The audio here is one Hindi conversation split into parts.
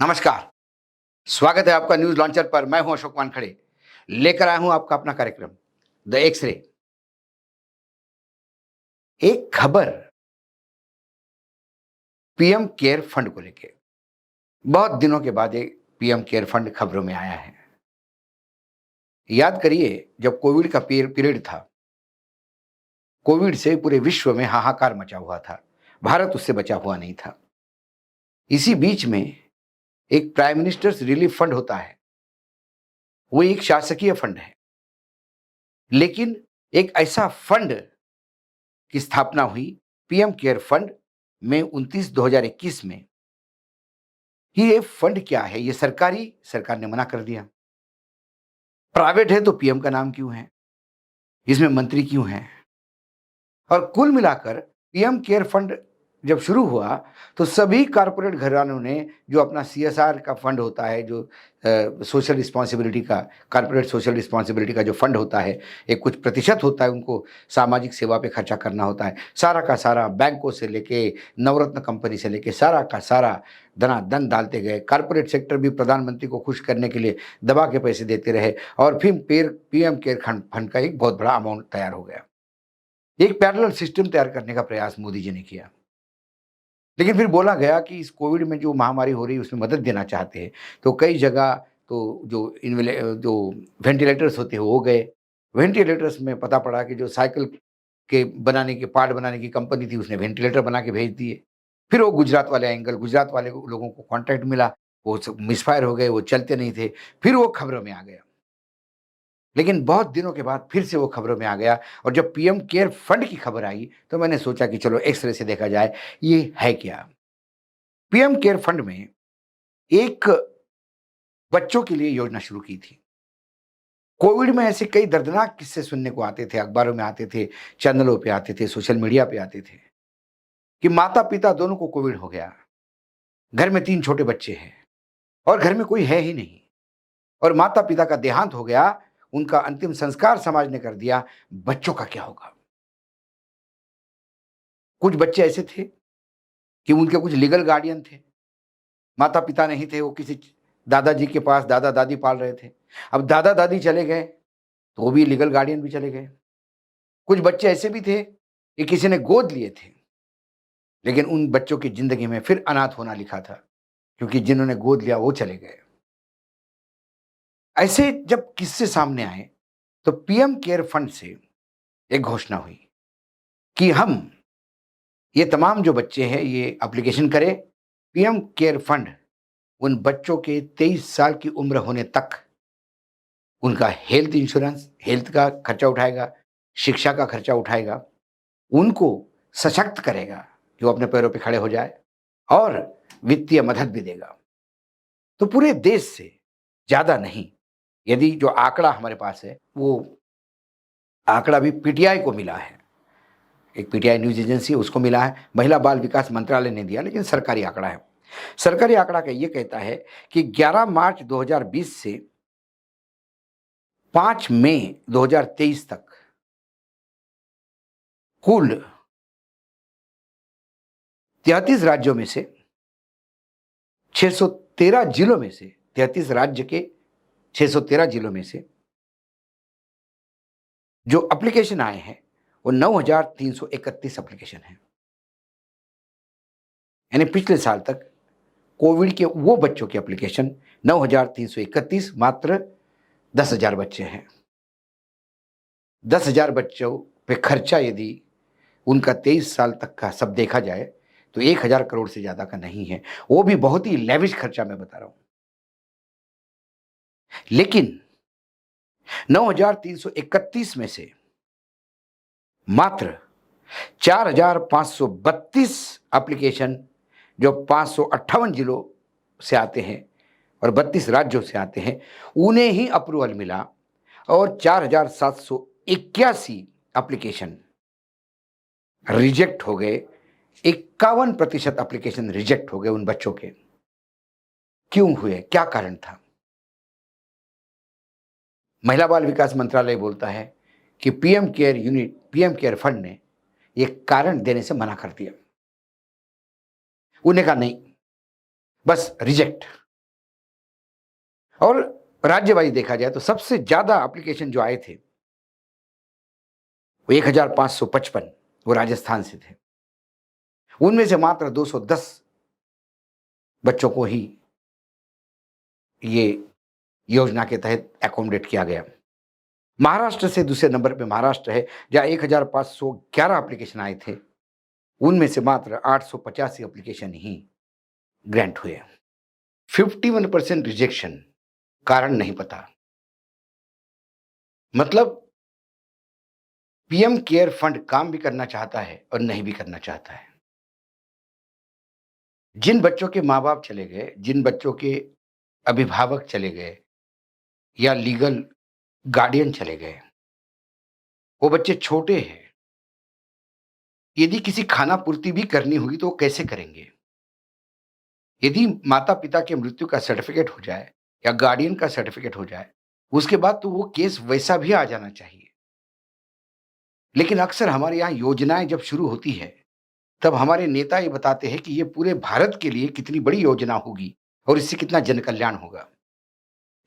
नमस्कार, स्वागत है आपका न्यूज़ लॉन्चर पर। मैं हूं अशोक वानखड़े, लेकर आया हूं आपका अपना कार्यक्रम द एक्स-रे। एक खबर पीएम केयर फंड को लेके। बहुत दिनों के बाद एक पीएम केयर फंड खबरों में आया है। याद करिए जब कोविड का पीरियड था, कोविड से पूरे विश्व में हाहाकार मचा हुआ था। भारत उससे बचा हुआ नहीं था। इसी बीच में एक प्राइम मिनिस्टर्स रिलीफ फंड होता है, वो एक शासकीय फंड है। लेकिन एक ऐसा फंड की स्थापना हुई पीएम केयर फंड में 29/2021 में। ये फंड क्या है? ये सरकार ने मना कर दिया। प्राइवेट है तो पीएम का नाम क्यों है? इसमें मंत्री क्यों हैं? और कुल मिलाकर पीएम केयर फंड जब शुरू हुआ तो सभी कॉर्पोरेट घरानों ने जो अपना सीएसआर का फंड होता है, जो सोशल रिस्पॉन्सिबिलिटी का, कॉर्पोरेट सोशल रिस्पॉन्सिबिलिटी का जो फंड होता है, एक कुछ प्रतिशत होता है उनको सामाजिक सेवा पे खर्चा करना होता है। सारा का सारा बैंकों से लेके नवरत्न कंपनी से लेके सारा का सारा धनाधन डालते गए। कॉर्पोरेट सेक्टर भी प्रधानमंत्री को खुश करने के लिए दबा के पैसे देते रहे और फिर पीएम केयर फंड का एक बहुत बड़ा अमाउंट तैयार हो गया। एक पैरेलल सिस्टम तैयार करने का प्रयास मोदी जी ने किया। लेकिन फिर बोला गया कि इस कोविड में जो महामारी हो रही है उसमें मदद देना चाहते हैं, तो कई जगह तो जो वेंटिलेटर्स होते हैं वो हो गए। वेंटिलेटर्स में पता पड़ा कि जो साइकिल के बनाने के पार्ट बनाने की कंपनी थी उसने वेंटिलेटर बना के भेज दिए। फिर वो गुजरात वाले लोगों को कॉन्ट्रैक्ट मिला, वो सब मिसफायर हो गए, वो चलते नहीं थे। फिर वो खबरों में आ गया। लेकिन बहुत दिनों के बाद फिर से वो खबरों में आ गया और जब पीएम केयर फंड की खबर आई तो मैंने सोचा कि चलो एक्स-रे से देखा जाए, ये है क्या? पीएम केयर फंड में एक बच्चों के लिए योजना शुरू की थी। कोविड में ऐसे कई दर्दनाक किस्से सुनने को आते थे, अखबारों में आते थे, चैनलों पे आते थे, सोशल मीडिया पे आते थे कि माता-पिता दोनों को कोविड हो गया। घर में 3 छोटे बच्चे हैं और घर में कोई है ही नहीं और माता-पिता का देहांत हो गया, उनका अंतिम संस्कार समाज ने कर दिया, बच्चों का क्या होगा? कुछ बच्चे ऐसे थे कि उनके कुछ लीगल गार्डियन थे। माता-पिता नहीं थे, वो किसी दादाजी के पास दादा-दादी पाल रहे थे। अब दादा-दादी चले गए, तो वो भी लीगल गार्डियन भी चले गए। कुछ बच्चे ऐसे भी थे कि किसी ने गोद लिए थे, लेकिन उन बच्चों की ज़िंदगी में फिर अनाथ होना लिखा था, क्योंकि जिन्होंने गोद लिया वो चले गए। ऐसे जब किस्से सामने आए, तो पीएम केयर फंड से एक घोषणा हुई कि हम ये तमाम जो बच्चे हैं, ये एप्लीकेशन करें। पीएम केयर फंड उन बच्चों के 23 साल की उम्र होने तक उनका हेल्थ इंश्योरेंस, हेल्थ का खर्चा उठाएगा, शिक्षा का खर्चा उठाएगा, उनको सशक्त करेगा कि वो अपने पैरों पे खड़े हो जाए और वित्तीय मदद भी देगा। तो पूरे देश से ज़्यादा नहीं, यदि जो आंकड़ा हमारे पास है, वो आंकड़ा भी पीटीआई को मिला है। एक पीटीआई न्यूज़ एजेंसी है, उसको मिला है, महिला बाल विकास मंत्रालय ने दिया, लेकिन सरकारी आंकड़ा है। सरकारी आंकड़ा का ये कहता है कि 11 मार्च 2020 से 5 मई 2023 तक कुल 33 राज्यों में से 613 जिलों में से 33 राज्य के 613 जिलों में से जो एप्लीकेशन आए हैं, वो 9,331 एप्लीकेशन हैं। यानी पिछले साल तक कोविड के वो बच्चों की एप्लीकेशन 9,331, मात्र 10,000 बच्चे हैं। 10,000 बच्चों पे खर्चा यदि उनका 23 साल तक का सब देखा जाए, तो 1,000 करोड़ से ज़्यादा का नहीं है। वो भी बहुत ही लेविश खर्चा मैं बता रहा हूँ। लेकिन 9,331 में से मात्र 4,532 एप्लीकेशन जो 558 जिलों से आते हैं और 32 राज्यों से आते हैं, उन्हें ही अप्रूवल मिला और 4,781 एप्लीकेशन रिजेक्ट हो गए। 51% एप्लीकेशन रिजेक्ट हो गए उन बच्चों के। क्यों हुए? क्या कारण था? महिला बाल विकास मंत्रालय बोलता है कि पीएम केयर फंड ने ये कारण देने से मना कर दिया। उन्होंने कहा नहीं, बस रिजेक्ट। और राज्य वाइज देखा जाए तो सबसे ज़्यादा एप्लीकेशन जो आए थे, वो 1555 वो राजस्थान से थे। उनमें से मात्र 210 बच्चों को ही ये योजना के तहत एकोमोडेट किया गया। महाराष्ट्र से दूसरे नंबर पे महाराष्ट्र है, जहाँ 1511 एप्लीकेशन आए थे, उनमें से मात्र 885 एप्लीकेशन ही ग्रांट हुए। 51% रिजेक्शन, कारण नहीं पता। मतलब पीएम केयर फंड काम भी करना चाहता है और नहीं भी करना चाहता है। जिन बच्चों के माँ-बाप चले गए, जिन बच्चों के अभिभावक चले गए या लीगल गार्डियन चले गए, वो बच्चे छोटे हैं। यदि किसी खाना-पूर्ति भी करनी होगी तो वो कैसे करेंगे? यदि माता-पिता के मृत्यु का सर्टिफ़िकेट हो जाए या गार्डियन का सर्टिफ़िकेट हो जाए, उसके बाद तो वो केस वैसा भी आ जाना चाहिए। लेकिन अक्सर हमारे यहाँ योजनाएँ जब शुरू होती है, तब हमारे नेता ये बताते हैं कि ये पूरे भारत के लिए कितनी बड़ी योजना होगी और इससे कितना जन कल्याण होगा।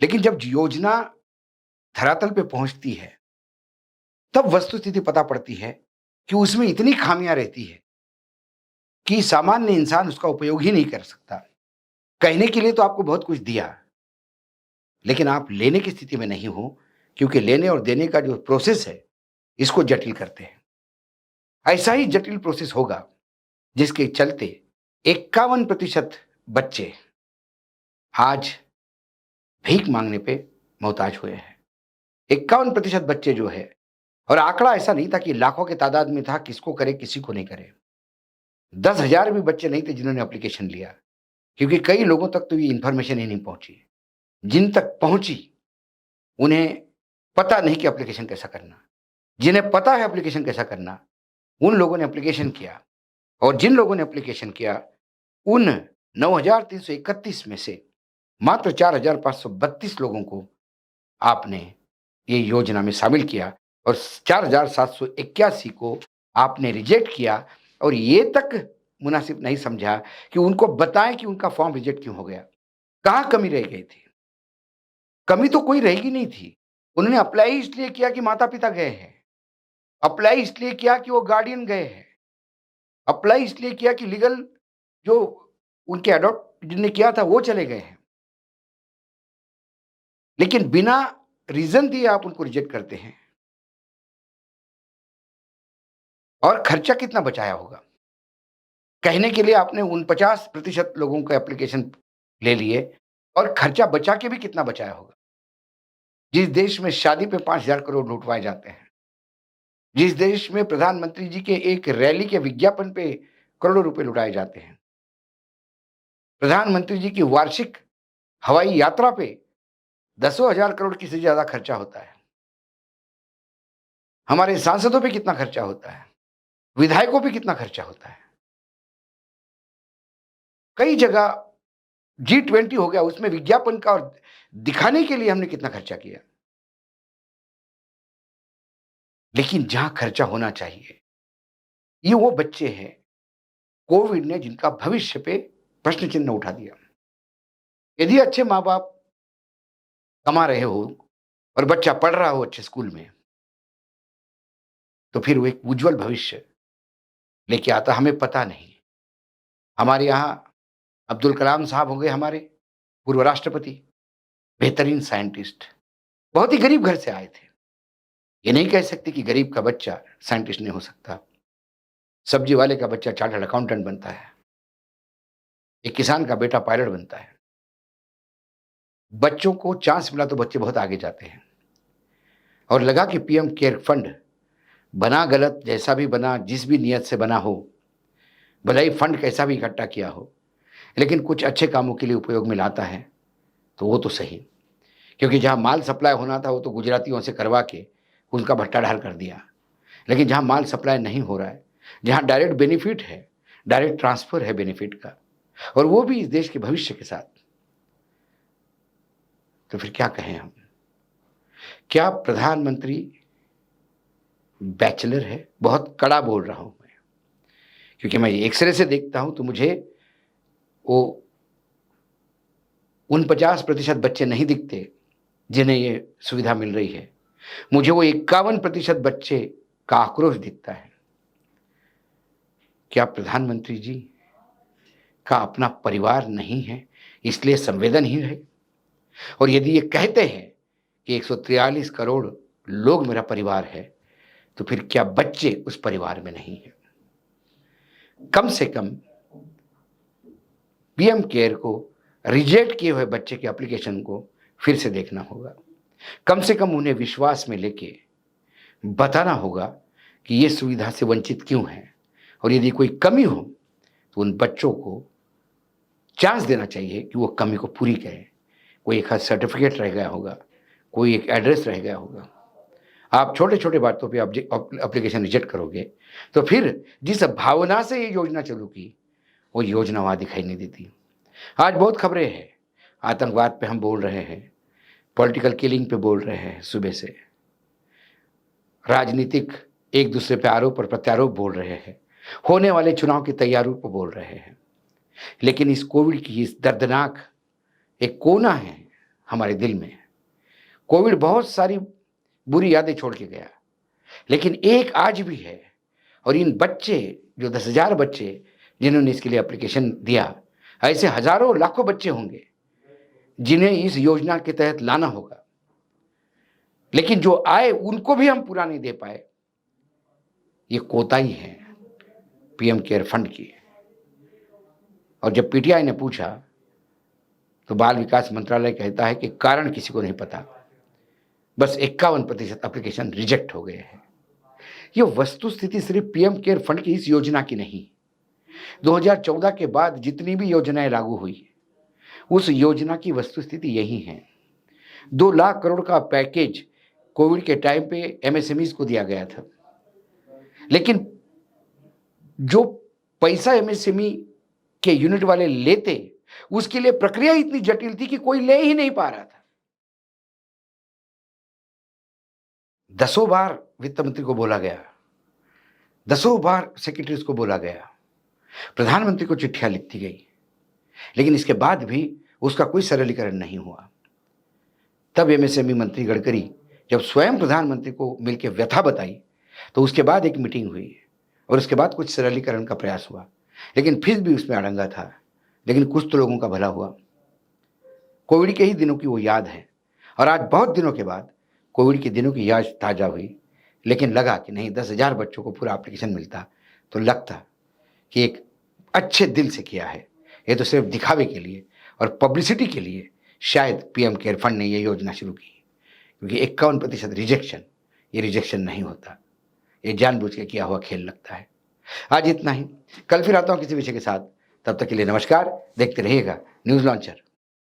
लेकिन जब योजना धरातल पे पहुँचती है, तब वस्तुस्थिति पता पड़ती है कि उसमें इतनी खामियाँ रहती है कि सामान्य इंसान उसका उपयोग ही नहीं कर सकता। कहने के लिए तो आपको बहुत कुछ दिया, लेकिन आप लेने की स्थिति में नहीं हो, क्योंकि लेने और देने का जो प्रोसेस है, इसको जटिल करते हैं। ऐसा ही जटिल प्रोसेस होगा, जिसके चलते 51% बच्चे आज भीख माँगने पे मोहताज हुए हैं। 51% बच्चे जो है, और आंकड़ा ऐसा नहीं था कि लाखों की तादाद में था, किसको करे, किसी को नहीं करे। 10,000 भी बच्चे नहीं थे जिन्होंने एप्लीकेशन लिया, क्योंकि कई लोगों तक तो ये इन्फॉर्मेशन ही नहीं पहुँची। जिन तक पहुँची, उन्हें पता नहीं कि एप्लीकेशन कैसा करना। जिन्हें पता है एप्लीकेशन कैसा करना, उन लोगों ने एप्लीकेशन किया, और जिन लोगों ने एप्लीकेशन किया, उन 9,331 में से मात्र 4,532 लोगों को आपने ये योजना में शामिल किया और 4,781 को आपने रिजेक्ट किया, और ये तक मुनासिब नहीं समझा कि उनको बताएँ कि उनका फॉर्म रिजेक्ट क्यों हो गया। कहाँ कमी रह गई थी? कमी तो कोई रहेगी नहीं थी। उन्होंने अप्लाई इसलिए किया कि माता-पिता गए हैं। अप्लाई इसलिए किया कि वो गार्डियन गए हैं। अप्लाई इसलिए किया कि लीगल जो उनके एडॉप्ट जिनने किया था वो चले गए हैं। लेकिन बिना रीज़न दिए आप उनको रिजेक्ट करते हैं। और खर्चा कितना बचाया होगा? कहने के लिए आपने 49% लोगों का एप्लीकेशन ले लिए, और खर्चा बचा के भी कितना बचाया होगा? जिस देश में शादी पे 5,000 करोड़ लुटवाए जाते हैं, जिस देश में प्रधानमंत्री जी के एक रैली के विज्ञापन पे करोड़ों रुपए लुटाए जाते हैं, प्रधानमंत्री जी की वार्षिक हवाई यात्रा पे दसों हज़ार करोड़ की से ज़्यादा खर्चा होता है। हमारे सांसदों पे कितना खर्चा होता है, विधायकों पे कितना खर्चा होता है। कई जगह G20 हो गया, उसमें विज्ञापन का और दिखाने के लिए हमने कितना खर्चा किया। लेकिन जहाँ खर्चा होना चाहिए, ये वो बच्चे हैं, कोविड ने जिनका भविष्य पे प्रश्न चिन्ह उठा दिया। यदि अच्छे माँ-बाप कमा रहे हो और बच्चा पढ़ रहा हो अच्छे स्कूल में, तो फिर वो एक उज्ज्वल भविष्य लेके आता, हमें पता नहीं। हमारे यहाँ अब्दुल कलाम साहब हो गए, हमारे पूर्व राष्ट्रपति, बेहतरीन साइंटिस्ट, बहुत ही गरीब घर से आए थे। ये नहीं कह सकते कि गरीब का बच्चा साइंटिस्ट नहीं हो सकता। सब्जी वाले का बच्चा चार्टर्ड अकाउंटेंट बनता है, एक किसान का बेटा पायलट बनता है। बच्चों को चांस मिला तो बच्चे बहुत आगे जाते हैं। और लगा कि पीएम केयर फंड बना गलत, जैसा भी बना, जिस भी नियत से बना हो, भले ही फंड कैसा भी इकट्ठा किया हो, लेकिन कुछ अच्छे कामों के लिए उपयोग में लाता है, तो वो तो सही। क्योंकि जहाँ माल सप्लाई होना था, वो तो गुजरातियों से करवा के उनका भट्टा ढाल कर दिया। लेकिन जहाँ माल सप्लाई नहीं हो रहा है, जहाँ डायरेक्ट बेनिफिट है, डायरेक्ट ट्रांसफ़र है बेनिफिट का, और वो भी इस देश के भविष्य के साथ, तो फिर क्या कहें हम? क्या प्रधानमंत्री बैचलर है? बहुत कड़ा बोल रहा हूँ मैं, क्योंकि मैं एक्स-रे से देखता हूँ तो मुझे वो उन 50% बच्चे नहीं दिखते जिन्हें ये सुविधा मिल रही है। मुझे वो 51% बच्चे का आक्रोश दिखता है। क्या प्रधानमंत्री जी का अपना परिवार नहीं है, इसलिए संवेदनहीन है? और यदि ये कहते हैं कि 143 करोड़ लोग मेरा परिवार है, तो फिर क्या बच्चे उस परिवार में नहीं हैं? कम से कम पीएम केयर को रिजेक्ट किए हुए बच्चे के एप्लीकेशन को फिर से देखना होगा। कम से कम उन्हें विश्वास में लेके बताना होगा कि ये सुविधा से वंचित क्यों हैं, और यदि कोई कमी हो तो उन बच्चों को चांस देना चाहिए कि वो कमी को पूरी करें। कोई एक आध सर्टिफिकेट रह गया होगा, कोई एक एड्रेस रह गया होगा। आप छोटे-छोटे बातों पे एप्लीकेशन रिजेक्ट करोगे, तो फिर जिस भावना से ये योजना चालू की, वो योजना वहाँ दिखाई नहीं देती। आज बहुत खबरें हैं, आतंकवाद पे हम बोल रहे हैं, पॉलिटिकल किलिंग पे बोल रहे हैं सुबह से, राजनीतिक एक दूसरे पे आरोप और प्रत्यारोप बोल रहे हैं, होने वाले चुनाव की तैयारियों को बोल रहे हैं। लेकिन इस कोविड की इस दर्दनाक एक कोना है हमारे दिल में। कोविड बहुत सारी बुरी यादें छोड़ के गया, लेकिन एक आज भी है, और इन बच्चे जो 10,000 बच्चे जिन्होंने इसके लिए एप्लीकेशन दिया, ऐसे हजारों लाखों बच्चे होंगे जिन्हें इस योजना के तहत लाना होगा, लेकिन जो आए उनको भी हम पूरा नहीं दे पाए। ये कोताही है पीएम केयर फंड की। और जब पीटीआई ने पूछा तो बाल विकास मंत्रालय कहता है कि कारण किसी को नहीं पता, बस 51% एप्लीकेशन रिजेक्ट हो गए हैं। ये वस्तुस्थिति सिर्फ पीएम केयर फंड की इस योजना की नहीं, 2014 के बाद जितनी भी योजनाएं लागू हुई उस योजना की वस्तुस्थिति यही है। 2 लाख करोड़ का पैकेज कोविड के टाइम पे एमएसएमईज को दिया गया था, लेकिन जो पैसा एमएसएमई के यूनिट वाले लेते, उसके लिए प्रक्रिया इतनी जटिल थी कि कोई ले ही नहीं पा रहा था। दसों बार वित्त मंत्री को बोला गया, दसों बार सेक्रेटरीज को बोला गया, प्रधानमंत्री को चिट्ठियां लिखती गई, लेकिन इसके बाद भी उसका कोई सरलीकरण नहीं हुआ। तब एमएसएमई मंत्री गडकरी जब स्वयं प्रधानमंत्री को मिलकर व्यथा बताई, तो उसके बाद एक मीटिंग हुई और उसके बाद कुछ सरलीकरण का प्रयास हुआ, लेकिन फिर भी उसमें अड़ंगा था। लेकिन कुछ तो लोगों का भला हुआ। कोविड के ही दिनों की वो याद है, और आज बहुत दिनों के बाद कोविड के दिनों की याद ताज़ा हुई, लेकिन लगा कि नहीं, 10,000 बच्चों को पूरा एप्लीकेशन मिलता तो लगता कि एक अच्छे दिल से किया है। ये तो सिर्फ दिखावे के लिए और पब्लिसिटी के लिए शायद पीएम केयर फंड ने ये योजना शुरू की, क्योंकि 51% रिजेक्शन, ये रिजेक्शन नहीं होता, ये जानबूझ के किया हुआ खेल लगता है। आज इतना ही, कल फिर आता हूँ किसी विषय के साथ। तब तक के लिए नमस्कार। देखते रहिएगा न्यूज़ लॉन्चर।